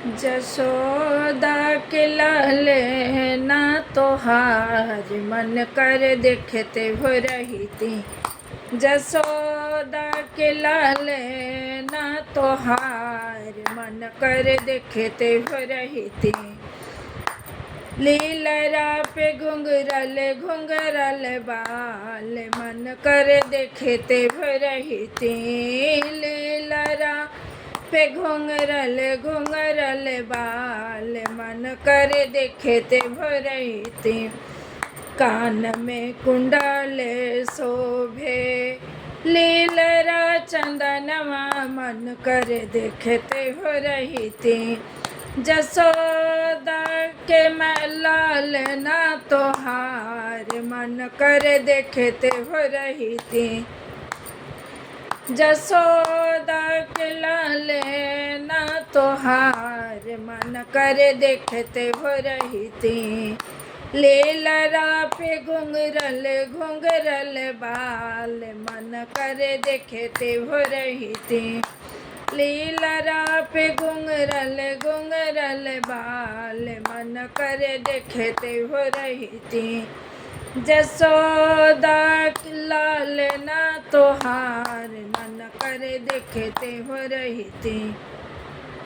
जसोदा के लाल ना तोहार मन कर देखते हो रही थी। जसोदा के लाल ना तोहार मन कर देखते हो रही थी। लीलरा पे घुंघरल घुंघरल बाल मन कर देखते हो रही थी। लीलरा पे घुंघरल घुंघरल बाल मन कर देखते हो रही थी। कान में कुंडल शोभे लीलरा चंदनवा मन कर देखते हो रही थी। जसोदा के मैं लाल ना तोहार मन कर देखते हो रही थी। जसोदा के लाल ना तोहार मन कर देखते हो रही थी। लीलरा पे घुंघरल घुंघरल बाल मन कर देखते हो रही थी। लीलरा पे घुंघरल घुंघरल बाल मन कर देखते हो रही थी। जसोदा लाल ना तोहार मन कर देखते हो रही थी।